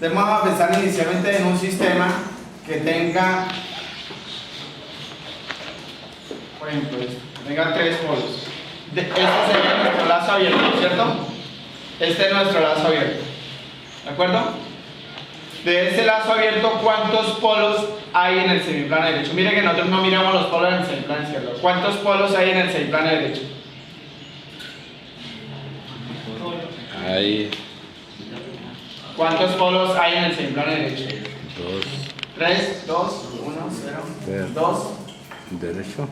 Vamos a pensar inicialmente en un sistema que tenga, por ejemplo, tenga 3 polos. Este sería nuestro lazo abierto, ¿cierto? Este es nuestro lazo abierto. ¿De acuerdo? De este lazo abierto, ¿cuántos polos hay en el semiplano derecho? Mire que nosotros no miramos los polos en el semiplano izquierdo. ¿Cuántos polos hay en el semiplano derecho? Hay ¿Cuántos polos hay en el semiplano derecho? 2. 3, 2, 1, 0, 2. Derecho.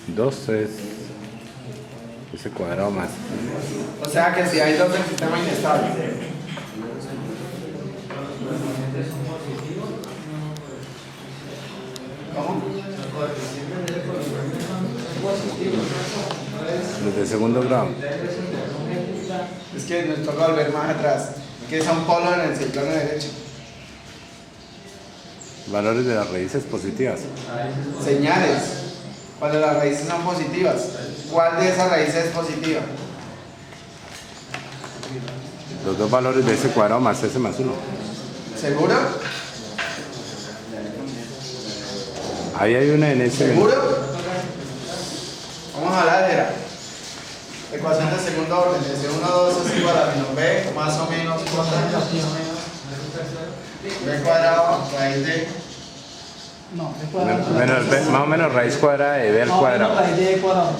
2 es ese cuadrado más. O sea que si hay 2 el sistema inestable. ¿Cómo? Los de segundo grado. Es que nos toca volver más atrás. ¿Qué son polos en el semiplano derecho? Valores de las raíces positivas. Señales. Cuando las raíces son positivas. ¿Cuál de esas raíces es positiva? Los dos valores de ese cuadrado más ese más 1. ¿Seguro? Ahí hay una en ese. ¿Seguro? Vamos a la álgebra. Ecuación de segundo orden. Desde 1, 2 es igual a menos b más o menos b cuadrado raíz de... No, b cuadrado. Menos b, más o menos raíz cuadrada de b al cuadrado. Raíz de cuadrado.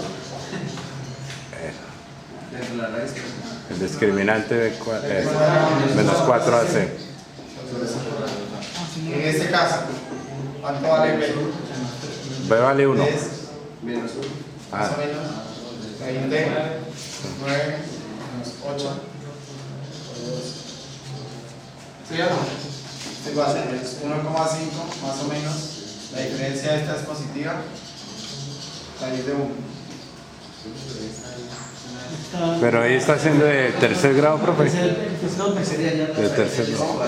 El discriminante b menos 4ac. En este caso, ¿cuánto vale b? B vale 1. Es menos 1. Más o menos. Raíz de 9 menos 8. ¿Sí o no? Este igual es 1,5 más o menos. La diferencia de esta es positiva. Raíz de 1. Pero ahí está haciendo de tercer grado, profe. El tercer sería ya. De tercer grado.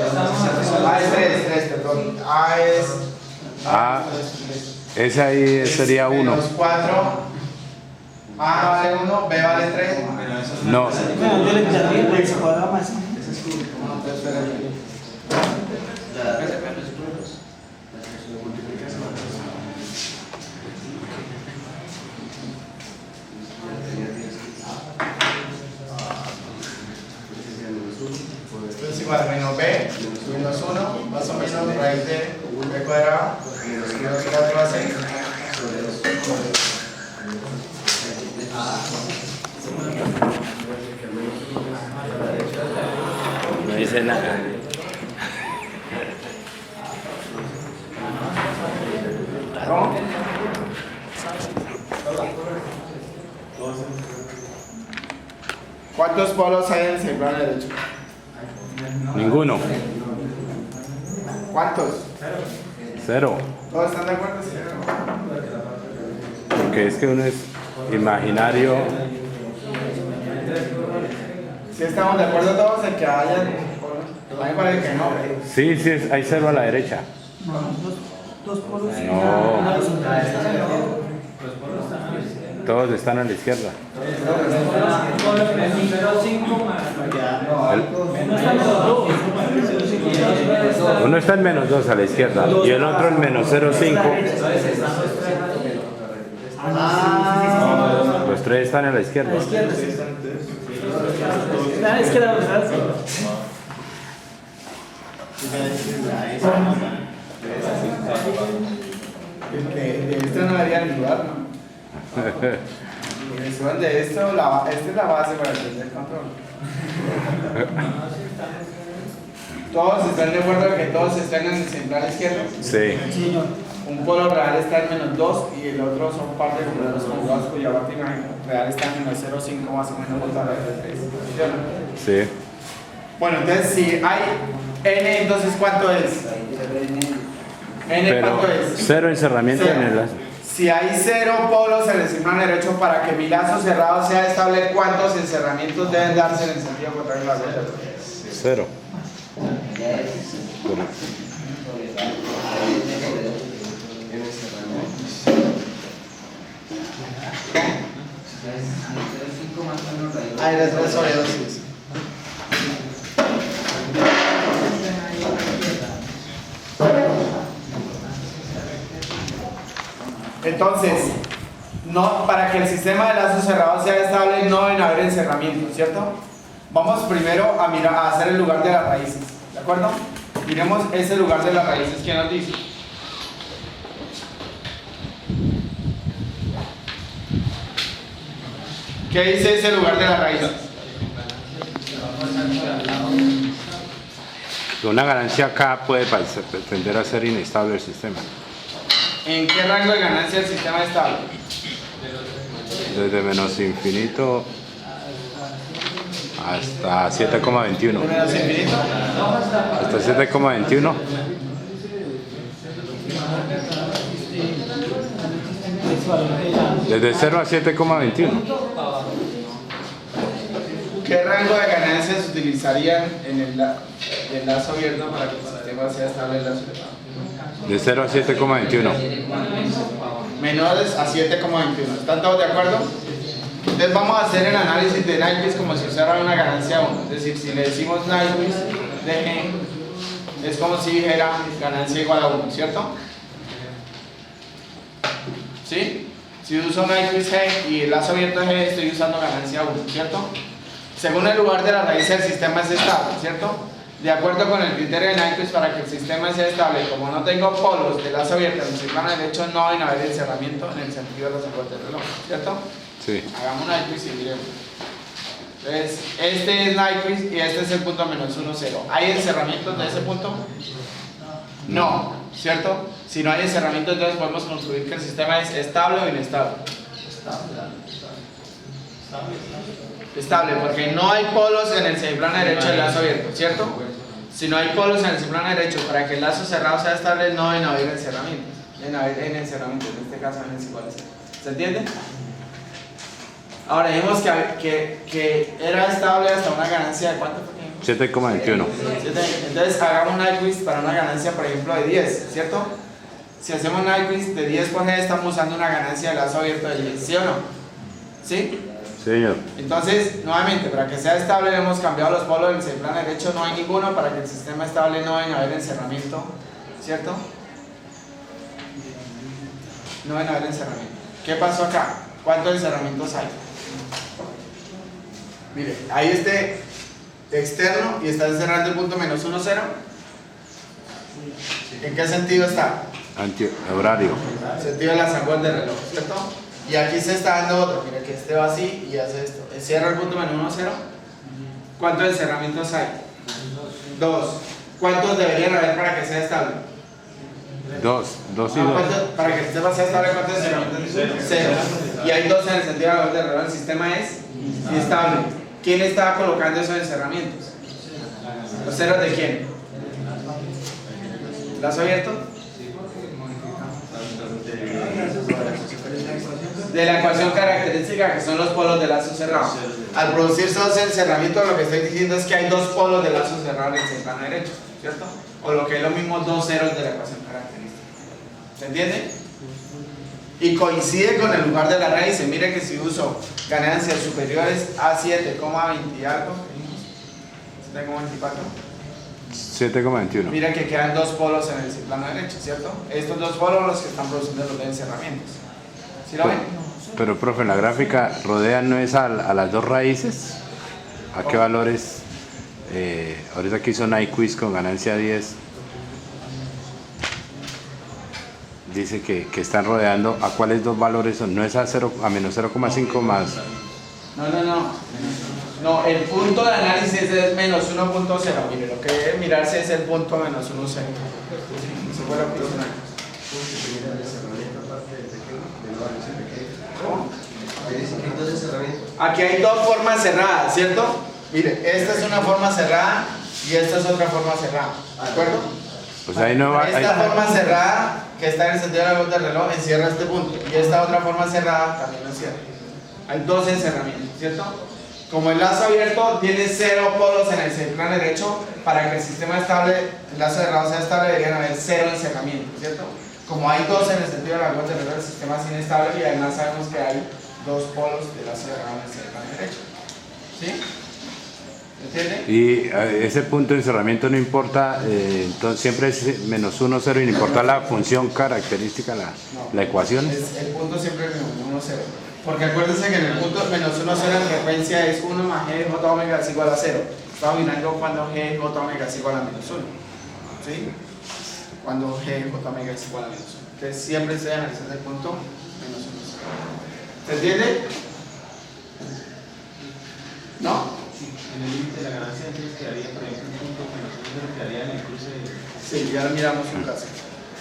A es 3, perdón. A es... A, ese ahí sería 1. Menos 4. A vale 1, B vale 3. No, Bueno, yo le llamaría raíz cuadrada más. Esto es igual a menos B, menos 1, más o menos raíz de B cuadrado, menos 4ac. no dice nada. ¿Cómo? ¿Cuántos polos hay en el semiplano derecho? Ninguno. ¿Cuántos? 0. ¿Todos están de acuerdo? Sí. Porque es que uno es imaginario. Si estamos de acuerdo todos en que hayan... A mí me parece que no. Sí, sí, hay 0 a la derecha. No, dos polos. No. Todos están a la izquierda. Uno está en menos 2 a la izquierda y el otro en menos 0,5. Los 3 están a la izquierda. La izquierda, ¿verdad? De esto no deberían dudar, ¿no? De esto, esta es la base para el tercer control. ¿Todos están de acuerdo en que todos están en el semiplano izquierdo? Sí. Señor. Un polo real está en menos 2 y el otro son parte de los conjugados cuya parte real está en menos 0,5 más o menos por la de 3. ¿Sí o no? Sí. Bueno, entonces si hay n, entonces ¿cuánto es? N, Pero ¿cuánto es? 0 encerramiento Cero. en el lazo. Si hay 0 polos en el semiplano derecho, para que mi lazo cerrado sea estable, ¿cuántos encerramientos deben darse en el sentido contrario de la vuelta? 0. Ahí les doy sobre dosis. Entonces, no, para que el sistema de lazo cerrado sea estable no deben haber encerramientos, ¿cierto? Vamos primero a mirar, a hacer el lugar de las raíces, ¿de acuerdo? Miremos ese lugar de las raíces, ¿qué nos dice? ¿Qué dice ese lugar de las raíces? Una ganancia acá puede tender a ser inestable el sistema. ¿En qué rango de ganancia el sistema es estable? Desde menos infinito hasta 7,21. ¿De menos infinito? Hasta 7,21. Desde 0 a 7,21. ¿Qué rango de ganancias utilizarían en el lazo abierto para que el sistema sea estable en lazo cerrado? De 0 a 7,21. Menores a 7,21. ¿Están todos de acuerdo? Entonces vamos a hacer el análisis de Nyquist como si usara una ganancia 1. Es decir, si le decimos Nyquist de G, es como si dijera ganancia igual a 1, ¿cierto? ¿Sí? Si uso Nyquist G y el lazo abierto G, estoy usando ganancia 1, ¿cierto? Según el lugar de la raíz, el sistema es estable, ¿cierto? De acuerdo con el criterio de Nyquist, para que el sistema sea estable, como no tengo polos de lazo abierto en el plano derecho, no debe haber encerramiento en el sentido de los acuerdos del reloj, ¿cierto? Sí. Hagamos Nyquist y miremos. Entonces, este es Nyquist y este es el punto menos 1, 0. ¿Hay encerramientos de ese punto? No, ¿cierto? Si no hay encerramiento, entonces podemos concluir que el sistema es estable o inestable. Estable, porque no hay polos en el semiplano derecho del lazo abierto, ¿cierto? Si no hay polos en el semiplano derecho, para que el lazo cerrado sea estable, no deben haber encerramientos. Deben haber encerramientos, en este caso n es igual a 0. ¿Se entiende? Ahora dijimos que era estable hasta una ganancia de ¿cuánto? 7,21. Entonces hagamos Nyquist para una ganancia, por ejemplo, de 10, ¿cierto? Si hacemos Nyquist de 10 por G, estamos usando una ganancia de lazo abierto de 10, ¿sí o no? ¿Sí? Señor. Entonces, nuevamente, para que sea estable hemos cambiado los polos del semiplano derecho, no hay ninguno. Para que el sistema estable no debe haber encerramiento, ¿cierto? No debe haber encerramiento. ¿Qué pasó acá? ¿Cuántos encerramientos hay? Mire, hay este externo y está encerrando el punto menos 1, 0. ¿En qué sentido está? Antihorario. En el sentido de las aguas del reloj, ¿cierto? Y aquí se está dando otro, mira que este va así y hace esto. Cierra el punto menos 1, 0. ¿Cuántos encerramientos hay? 2. ¿Cuántos deberían haber para que sea estable? 2 y 2. Para que el sistema sea estable, ¿cuántos encerramientos? 0. Y hay 2 en el sentido de la del reloj, el sistema es estable. ¿Quién estaba colocando esos encerramientos? ¿Los ceros de quién? ¿Lazo abierto? De la ecuación característica, que son los polos de lazo cerrado. Al producirse dos encerramientos, lo que estoy diciendo es que hay dos polos de lazo cerrado en el semiplano derecho, ¿cierto? O lo que es lo mismo, dos ceros de la ecuación característica. ¿Se entiende? Y coincide con el lugar de la raíz. Mire que si uso ganancias superiores a 7,20 y algo, 7,24. 7,21. Mira que quedan dos polos en el semiplano derecho, ¿cierto? Estos dos polos son los que están produciendo los encerramientos. ¿Sí lo ven? Pero, profe, en la gráfica rodean no es a las dos raíces. ¿A qué valores? Ahorita aquí son Nyquist con ganancia 10. Dice que están rodeando. ¿A cuáles dos valores son? No es a menos 0,5 más. No, el punto de análisis es menos 1.0. Mire, lo que debe mirarse es el punto menos 1.0. Si fuera aquí hay dos formas cerradas, ¿cierto? Mire, esta es una forma cerrada y esta es otra forma cerrada, ¿de acuerdo? Pues ahí no va. Esta forma cerrada, que está en el sentido de la luz del reloj, encierra este punto. Y esta otra forma cerrada también lo encierra. Hay dos encerramientos, ¿cierto? Como el lazo abierto tiene 0 polos en el semiplano derecho, para que el sistema estable, el lazo cerrado sea estable, deberían haber 0 encerramientos, ¿cierto? Como hay dos en el sentido de la luz del reloj, el sistema es inestable y además sabemos que hay dos polos de lazo cerrado en el semiplano derecho. ¿Sí? ¿Entiende? Y ese punto de encerramiento no importa, entonces siempre es -1, 0 y no importa la función característica, la ecuación. El punto siempre es -1, 0. Porque acuérdense que en el punto -1, 0 en frecuencia es 1 más g j omega es igual a 0. Estamos mirando cuando g j omega es igual a -1. ¿Sí? Cuando g j omega es igual a -1. Entonces siempre se analiza el punto -1, 0. ¿Se entiende? ¿No? En el límite de la ganancia entonces quedaría, por ejemplo, un punto -1 quedaría en el cruce de... Sí, ya lo miramos un caso.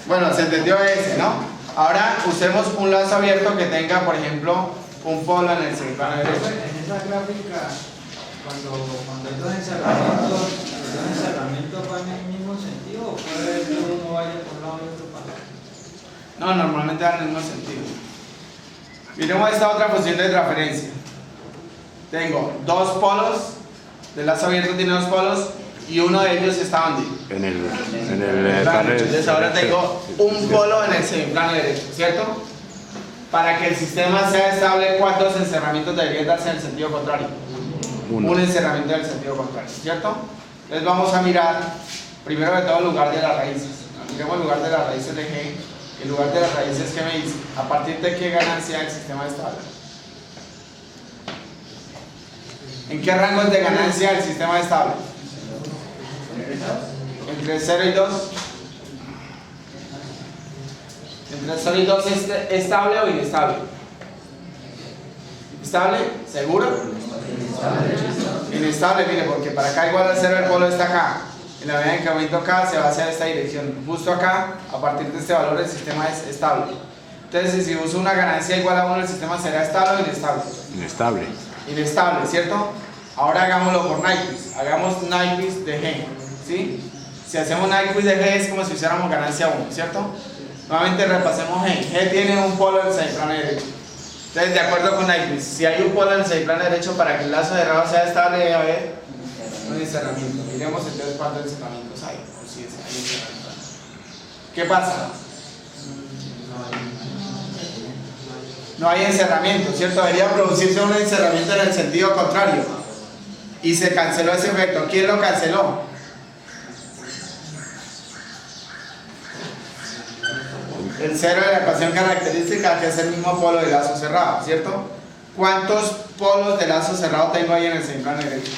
Bueno, se entendió ese, ¿no? Ahora usemos un lazo abierto que tenga, por ejemplo, un polo en el semiplano derecho. En esa gráfica, cuando hay dos encerramientos, ¿los dos encerramientos van en el mismo sentido o puede ser que uno vaya por un lado y otro para el otro? No, normalmente dan en el mismo sentido. Miremos esta otra función de transferencia. Tengo dos polos, el lazo abierto tiene dos polos y uno de ellos está ¿dónde? En el Plano derecho. Entonces ahora tengo un polo en el semiplano derecho, ¿cierto? Para que el sistema sea estable, ¿cuántos encerramientos deberían darse en el sentido contrario? Un encerramiento en el sentido contrario, ¿cierto? Entonces vamos a mirar, primero de todo, el lugar de las raíces. Miremos el lugar de las raíces de G. El lugar de las raíces, ¿qué me dice? ¿A partir de qué ganancia el sistema estable? ¿En qué rangos de ganancia el sistema estable? Entre 0 y 2. Entre 0 y 2 es estable o inestable. ¿Estable? ¿Seguro? Inestable, mire, porque para acá igual a 0 el polo está acá. En la medida en que aumento acá se va hacia esta dirección. Justo acá, a partir de este valor, el sistema es estable. Entonces, si uso una ganancia igual a 1, el sistema será estable o inestable. Inestable. Inestable, ¿cierto? Ahora hagámoslo por Nyquist. Hagamos Nyquist de G, ¿sí? Si hacemos Nyquist de G es como si usáramos ganancia 1, ¿cierto? Nuevamente repasemos G. G tiene un polo en el semiplano derecho. Entonces, de acuerdo con Nyquist, si hay un polo en el semiplano derecho, para que el lazo cerrado sea estable debe haber un encerramiento. Miremos entonces cuántos encerramientos hay. O si hay encerramiento. ¿Qué pasa? No hay encerramiento, ¿cierto? Debería producirse un encerramiento en el sentido contrario. Y se canceló ese efecto. ¿Quién lo canceló? El cero de la ecuación característica, que es el mismo polo de lazo cerrado, ¿cierto? ¿Cuántos polos de lazo cerrado tengo ahí en el semiplano derecho?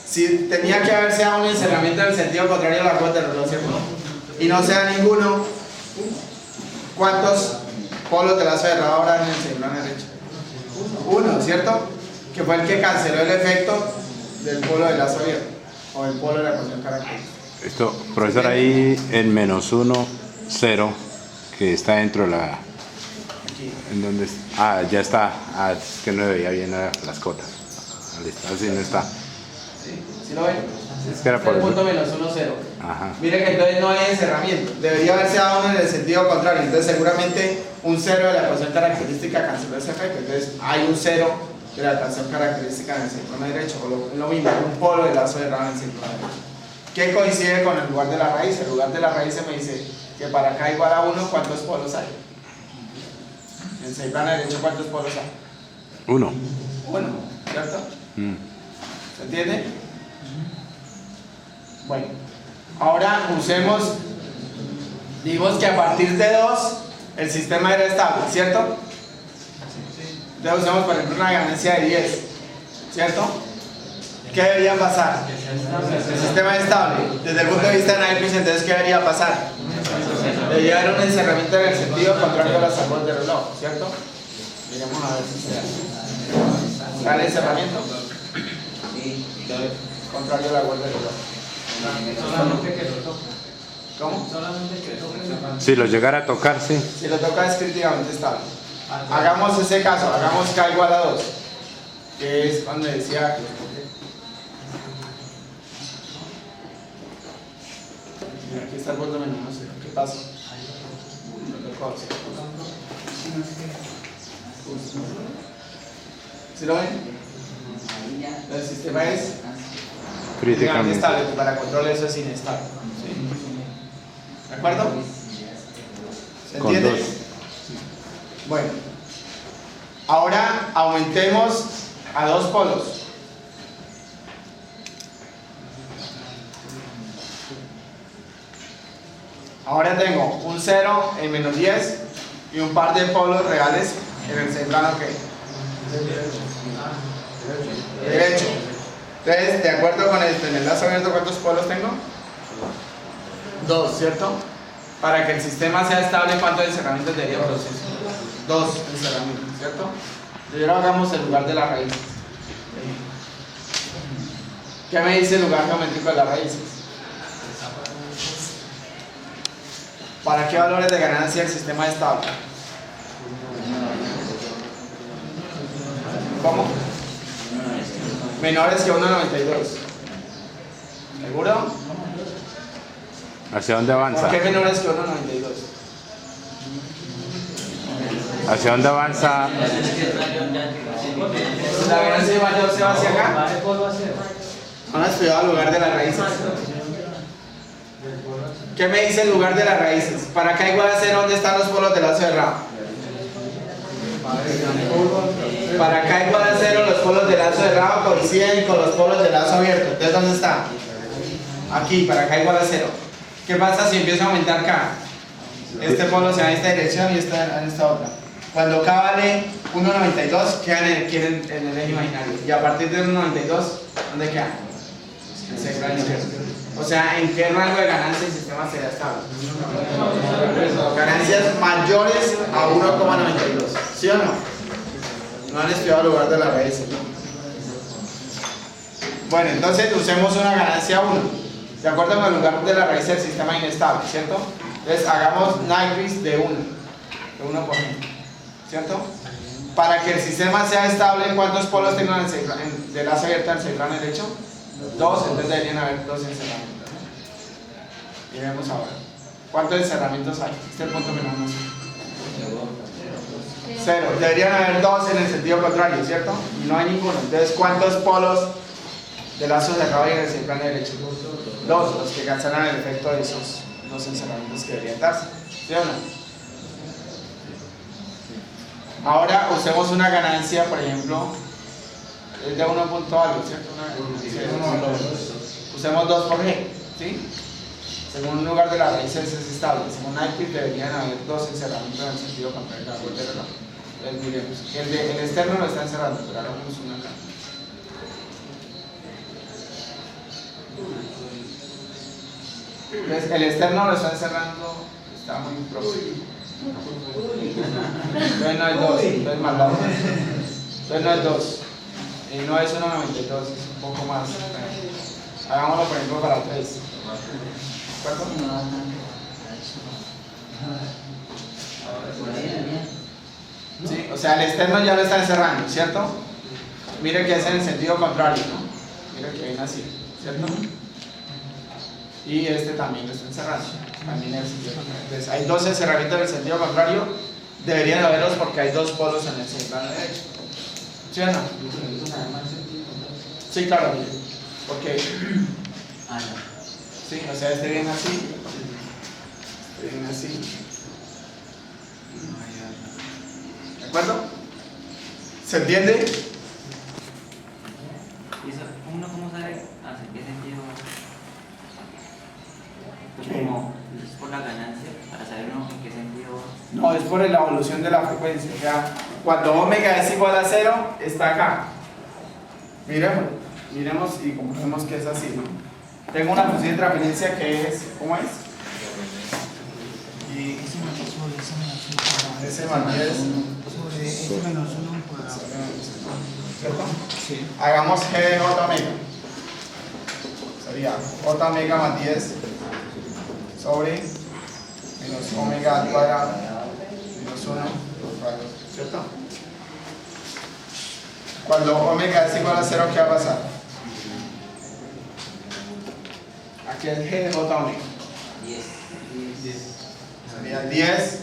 Si tenía que haberse dado un encerramiento en el sentido contrario a la rueda del reloj, ¿cierto? Y no se da ninguno, ¿cuántos polos de lazo cerrado habrá en el semiplano derecho? Uno, ¿cierto? Que fue el que canceló el efecto del polo de lazo abierto o el polo de la ecuación característica. Esto, profesor, ahí en -1, 0, que está dentro de la... Aquí. ¿En dónde está? Ah, ya está. Ah, es que no veía bien las cotas. Ah, listo, así no está. ¿Sí lo ven? Es que era por el eso. punto -1, 0. Ajá. Mire que entonces no hay encerramiento. Debería haberse dado uno en el sentido contrario. Entonces seguramente un 0 de la ecuación característica canceló ese efecto. Entonces hay un 0 de la ecuación característica en el semiplano derecho. O lo mismo, un polo de lazo cerrado en el semiplano derecho. ¿Qué coincide con el lugar de la raíz? El lugar de la raíz me dice que para acá igual a 1, ¿cuántos polos hay? En el semiplano derecho, ¿cuántos polos hay? 1. 1, ¿cierto? ¿Se entiende? Bueno, ahora usemos, digamos que a partir de 2 el sistema era estable, ¿cierto? Entonces usamos por ejemplo una ganancia de 10, ¿cierto? ¿Qué debería pasar? El sistema es estable. Desde el punto de vista de Nyquist, entonces ¿qué debería pasar? Debería haber un encerramiento en el sentido contrario a las aguas del reloj, ¿cierto? Miremos a ver si se da. ¿Está el encerramiento? Contrario a la aguas del reloj. Solamente que lo toque. ¿Cómo? Solamente que toque. Si lo llegara a tocar, sí. Si lo toca es críticamente estable. Hagamos ese caso, hagamos K igual a 2, que es cuando decía que... Mira, aquí está el punto menor, no sé, ¿qué pasa? Lo tocó, ¿sí? ¿Sí lo ven? El sistema es críticamente Críticamente. estable, que para control eso es inestable. ¿Sí? ¿De acuerdo? ¿Se Con entiende? dos. Bueno, ahora aumentemos a dos polos. Ahora tengo un 0 en menos 10 y un par de polos reales en el semplano que derecho. Entonces, de acuerdo con esto, en el lazo abierto, ¿cuántos polos tengo? 2, ¿cierto? Para que el sistema sea estable, ¿cuántos encerramientos debería producir? 2 encerramientos, ¿cierto? Y ahora hagamos el lugar de las raíces. ¿Qué me dice el lugar geométrico de las raíces? ¿Para qué valores de ganancia el sistema es estable? ¿Cómo? Menores que 1,92. ¿Seguro? ¿Hacia dónde avanza? ¿Por qué menores que 1,92? ¿Hacia dónde avanza? La ganancia mayor se va hacia acá. ¿Han estudiado el lugar de las raíces? ¿Qué me dice el lugar de las raíces? Para acá igual a 0, ¿dónde están los polos del lazo cerrado? Para acá igual a 0, los polos del lazo cerrado coinciden con los polos del lazo abierto. Entonces, ¿dónde está? Aquí, para acá igual a 0. ¿Qué pasa si empiezo a aumentar acá? Este polo se va en esta dirección y esta en esta otra. Cuando K vale 1,92, quedan en el eje imaginario. Y a partir de 1,92, ¿dónde quedan? En el central izquierdo. O sea, ¿en qué rango de ganancia el sistema será estable? Ganancias mayores a 1,92. ¿Sí o no? No han estudiado el lugar de la raíz. Bueno, entonces usemos una ganancia 1. De acuerdo con el lugar de la raíz del sistema inestable, ¿cierto? Entonces hagamos Nyquist de 1. De 1 por ejemplo. ¿Cierto? Para que el sistema sea estable, ¿cuántos polos tengo de lazo abierto al central derecho? 2, entonces deberían haber 2 encerramientos, ¿no? Y vemos ahora. ¿Cuántos encerramientos hay? Este es el punto menos 1. 0. Deberían haber 2 en el sentido contrario, ¿cierto? Y no hay ninguno. Entonces, ¿cuántos polos de lazo cerrado hay en el central derecho? 2, los que cancelan el efecto de esos 2 encerramientos que deberían darse. ¿Sí o no? Ahora usemos una ganancia, por ejemplo, es de 1 punto algo, ¿cierto? Usemos 2 por G, ¿sí? Según un lugar de las raíces es estable. Según Nyquist deberían haber 2 encerramientos en el sentido contrario. Entonces miremos. El externo lo está encerrando, pero ahora vamos una acá. Entonces el externo lo está encerrando, está muy próximo. Entonces no es 2, entonces más largo. Entonces no es 2. Y no es 1,92, es un poco más. Hagámoslo por ejemplo para 3. ¿De acuerdo? Sí, o sea, el externo ya lo está encerrando, ¿cierto? Mire que es en el sentido contrario, ¿no? Mire que viene así, ¿cierto? Y este también lo está encerrando. También en el sentido contrario. Entonces, hay 2 encerramientos en el sentido contrario. Deberían haberlos porque hay 2 polos en el central derecho. ¿Sí o no? Sí, claro, mire. Porque. Sí, o sea, este viene así. Este viene así. ¿De acuerdo? ¿Se entiende? ¿Cómo sabe hacia qué sentido? Como es por la ganancia, para saber uno en qué sentido. No, es por la evolución de la frecuencia. O sea, cuando omega es igual a 0, está acá. Miremos y comprobemos que es así, ¿no? Tengo una función de transferencia que es, ¿cómo es? Y ese más 10 sobre este menos 1 por ¿cierto? Sí. Hagamos G de J omega. Sería J omega más 10 sobre menos omega al cuadrado menos 1 por cuadrado, ¿cierto? Cuando omega es igual a 0, ¿qué va a pasar? Aquí es G de J omega. 10. Sería 10.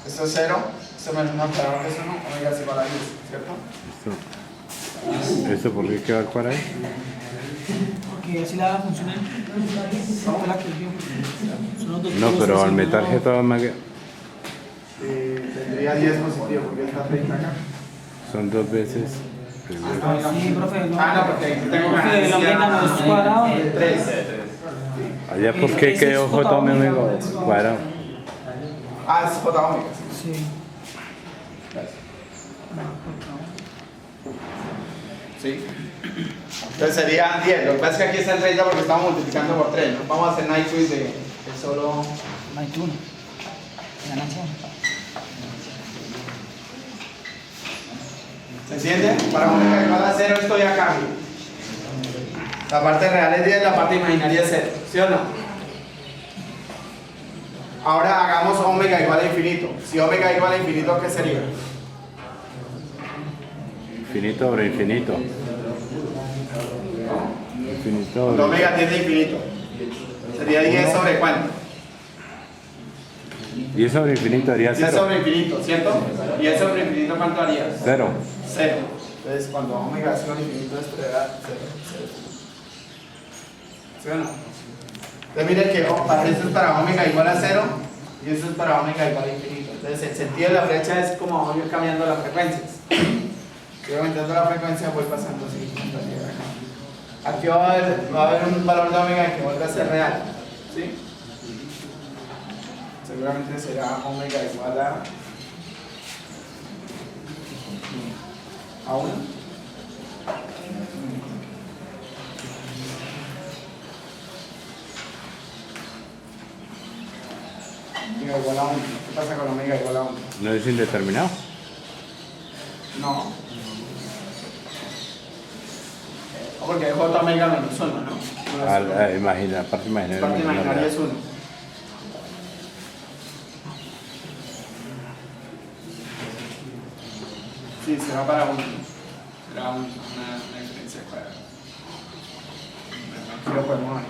Esto es 0. Esto menos 1 cuadrado que es 1. Omega es igual a 10, ¿cierto? ¿Esto por qué queda para ahí? porque así la funciona. Fue la que vio. Son los dos No, polos pero que al se metal uno- G todo más que... Tendría 10 positivo porque está 30 acá. Son 2 veces. Primero. Sí, profe. No, porque aquí tengo Profe, la omega no es cuadrado. 3. Allá, ¿por qué Ese quedó es J J omega omega. cuadrado? Ah, es J omega. Sí. ¿Sí? Entonces sería 10. Lo que pasa es que aquí está el 30 porque estamos multiplicando por 3. ¿No? Vamos a hacer night quiz de solo. No hay turno. Ganancia. ¿Se entiende? Para omega igual a 0 estoy acá. La parte real es 10, la parte imaginaria es 0. ¿Sí o no? Ahora hagamos omega igual a infinito. Si omega igual a infinito, ¿qué sería? Infinito sobre infinito. Infinito Cuando sobre... omega tiende a infinito. Sería 10 sobre cuánto? 10 sobre infinito haría 10 0. sobre infinito, ¿cierto? 10 sobre infinito, ¿cuánto harías? 0. 0. Entonces, cuando omega es igual a infinito, esto le da 0. ¿Sí o no? Entonces, miren que esto es para omega igual a 0 y esto es para omega igual a infinito. Entonces, el sentido de la flecha es como vamos a ir cambiando las frecuencias. Si voy aumentando la frecuencia, voy pasando así. Aquí va a haber un valor de omega que vuelve a ser real. ¿Sí? Seguramente será omega igual a 1. Omega igual a 1. ¿Qué pasa con omega igual a 1? ¿No es indeterminado? No. Porque j omega menos 1, ¿no? Imagina, parte imaginaria. La parte imaginaria es 1. Sí, será para 1. Será una diferencia cuadrada. Aquí lo podemos ver.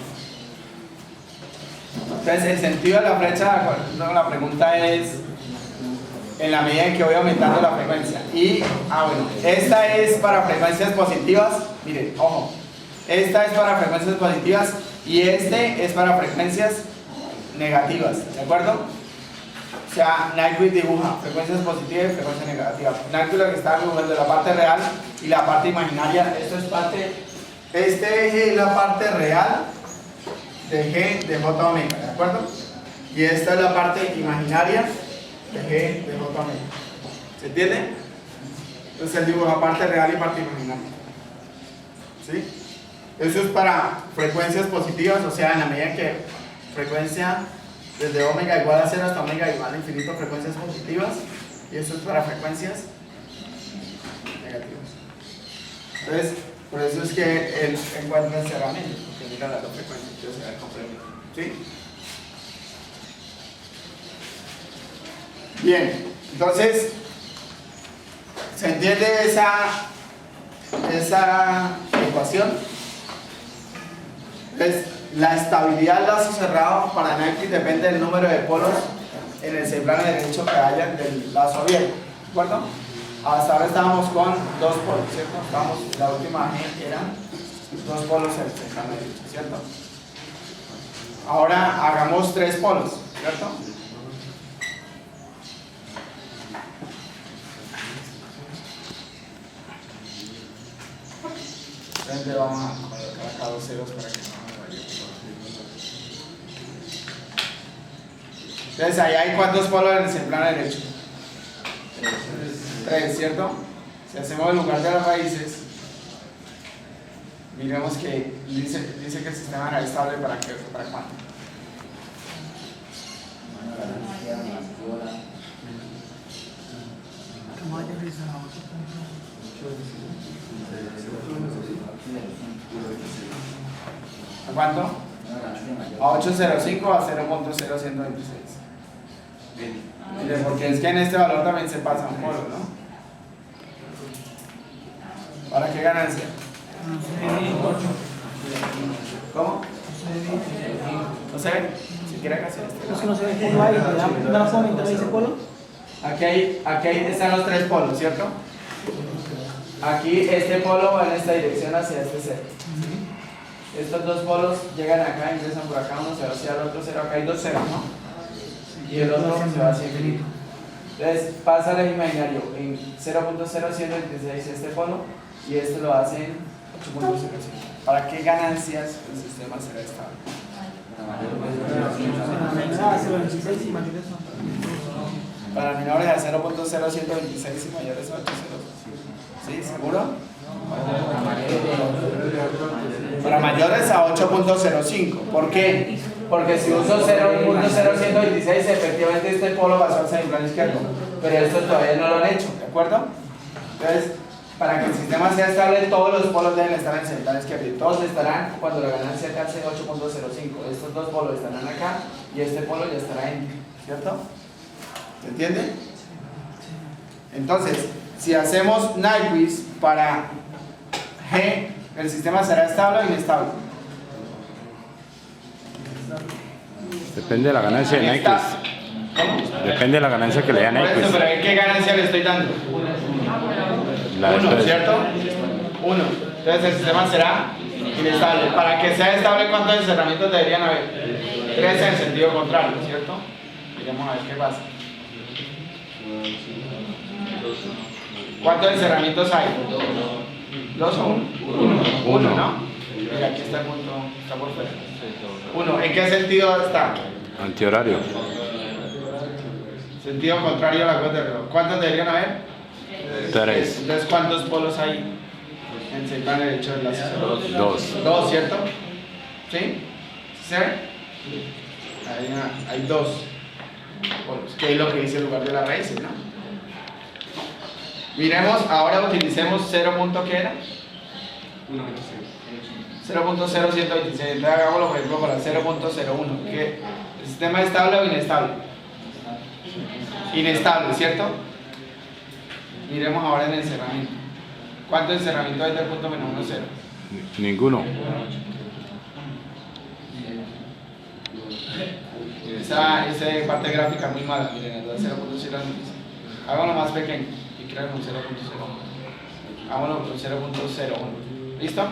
Entonces, el sentido de la flecha, la pregunta es en la medida en que voy aumentando la frecuencia. Y, bueno, esta es para frecuencias positivas. Miren, ojo. Esta es para frecuencias positivas y este es para frecuencias negativas. ¿De acuerdo? O sea, Nyquist dibuja frecuencias positivas y frecuencias negativas. Nyquist lo que está dibujando es la parte real y la parte imaginaria. Esto es parte. Este eje es la parte real de G de J omega, ¿de acuerdo? Y esta es la parte imaginaria de G de J omega. ¿Se entiende? Entonces él dibuja parte real y parte imaginaria. ¿Sí? Eso es para frecuencias positivas, o sea, en la medida en que frecuencia desde omega igual a 0 hasta omega igual a infinito, frecuencias positivas, y eso es para frecuencias negativas. Entonces, por eso es que él encuentra encerramiento, porque mira las dos frecuencias, entonces se da el complemento. ¿Sí? Bien, entonces, ¿se entiende esa ecuación? Entonces, la estabilidad del lazo cerrado para Nyquist depende del número de polos en el semplano derecho que haya del lazo abierto. ¿De acuerdo? Hasta ahora estábamos con 2 polos, ¿cierto? La última G eran 2 polos en el semplano derecho, ¿cierto? Ahora hagamos 3 polos, ¿cierto? Entonces vamos a colocar acá 2 ceros para que no me vaya. Entonces ahí hay cuántos polos en el semplano derecho. 3, ¿cierto? Si hacemos el lugar de las raíces, miremos que dice que el sistema era estable para cuánto. ¿A cuánto? A 805 a 0.0126. Mire, porque es que en este valor también se pasa un polo, ¿no? ¿Para qué ganancia? ¿Cómo? No se ve. Si quiere casi este. Es que no se ve el polo ahí, ¿me la puedo meter ese polo? Aquí están los 3 polos, ¿cierto? Aquí este polo va en esta dirección hacia este cero. Estos 2 polos llegan acá, ingresan por acá, uno se va hacia el otro cero, acá hay 2 ceros, ¿no? Y el otro se va hacia infinito. Entonces pasa al imaginario en 0.0126 este polo y este lo hace en 8.05. ¿Para qué ganancias el sistema será estable? Para menores a 0.0126 y mayores a 8.0. ¿Sí? ¿Seguro? Para mayores a 8.05. ¿Por qué? Porque si uso 0.0126 efectivamente este polo pasó al semiplano izquierdo, pero estos todavía no lo han hecho, ¿de acuerdo? Entonces, para que el sistema sea estable, todos los polos deben estar en el semiplano izquierdo y todos estarán cuando la ganancia alcance 8.05. Estos dos polos estarán acá y este polo ya estará en, ¿cierto? ¿Se entiende? Entonces, si hacemos Nyquist para G, ¿el sistema será estable o inestable? Depende de la ganancia de Nyquist. Depende de la ganancia que le da Por eso, Nyquist. pero ¿qué ganancia le estoy dando? La 1, después. ¿cierto? 1. Entonces el sistema será inestable. Para que sea estable, ¿cuántos encerramientos deberían haber? 3 en sentido contrario, ¿cierto? Miremos a ver qué pasa. ¿Cuántos encerramientos hay? 2 o 1. 1, ¿no? Y aquí está el punto, está por fuera. 1. ¿En qué sentido está? Antihorario. Sentido contrario a la cuota de reloj. ¿Cuántos deberían haber? 3. Entonces, ¿cuántos polos hay en el semiplano derecho del lazo? 2. 2, ¿cierto? ¿Sí? ¿Sí se ve? Hay 2 polos, que es lo que dice el lugar de las raíces, ¿no? Miremos, ahora utilicemos 0. ¿Qué era? 0.0126. Entonces hagámoslo por ejemplo para 0.01. ¿Qué? ¿El sistema es estable o inestable? Inestable, ¿cierto? Miremos ahora en el encerramiento. ¿Cuánto encerramiento hay del punto menos 1, 0? Ninguno. Esa parte gráfica muy mala, miren, el 0.0. Háganlo más pequeño y crean un 0.01. Háganlo con 0.01. ¿Listo?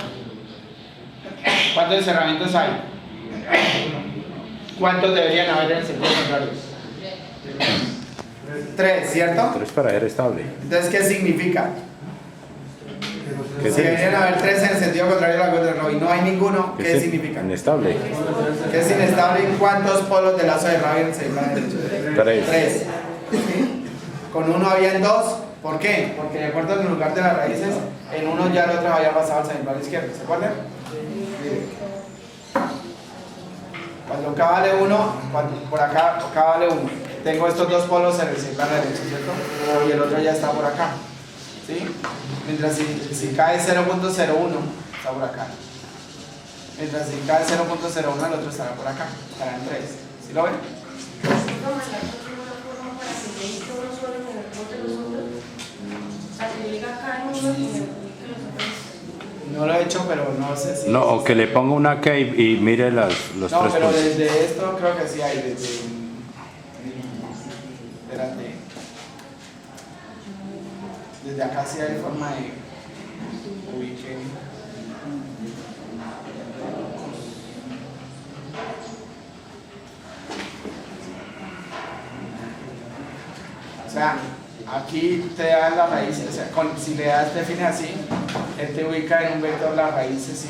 ¿Cuántos encerramientos hay? ¿Cuántos deberían haber en el sentido contrario? 3, ¿cierto? 3 para ser estable. Entonces, ¿qué significa? ¿Qué Si deberían significa? haber 3 en el sentido contrario a la cuota de reloj y no hay ninguno, ¿qué Es significa? inestable. Que es inestable. ¿Y cuántos polos de lazo de radio en el semiplano derecho? 3. 3. Con uno habían 2. ¿Por qué? Porque de acuerdo con el lugar de las raíces, en uno ya el otro había pasado al semiplano izquierdo. ¿Se acuerdan? Cuando K vale 1, por acá K vale 1. Tengo estos dos polos en el semiplano derecho, ¿cierto? Y el otro ya está por acá. ¿Sí? Mientras si K es 0.01, está por acá. Mientras si K es 0.01, el otro estará por acá. Estarán 3. ¿Sí lo ven? No lo he hecho, pero no sé si... No, o que le ponga una K y mire los No, 3 pero puntos. desde esto creo que sí hay, desde... Espérate. Desde acá sí hay forma de ubique. O sea, aquí te dan las raíces, o sea, si le das define así, él te ubica en un vector las raíces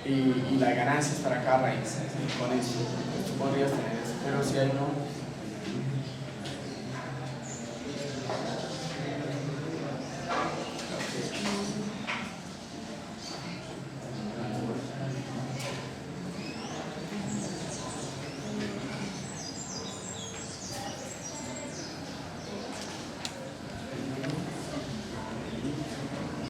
y las ganancias para cada raíz. Con eso, tú podrías tener eso, pero si hay no.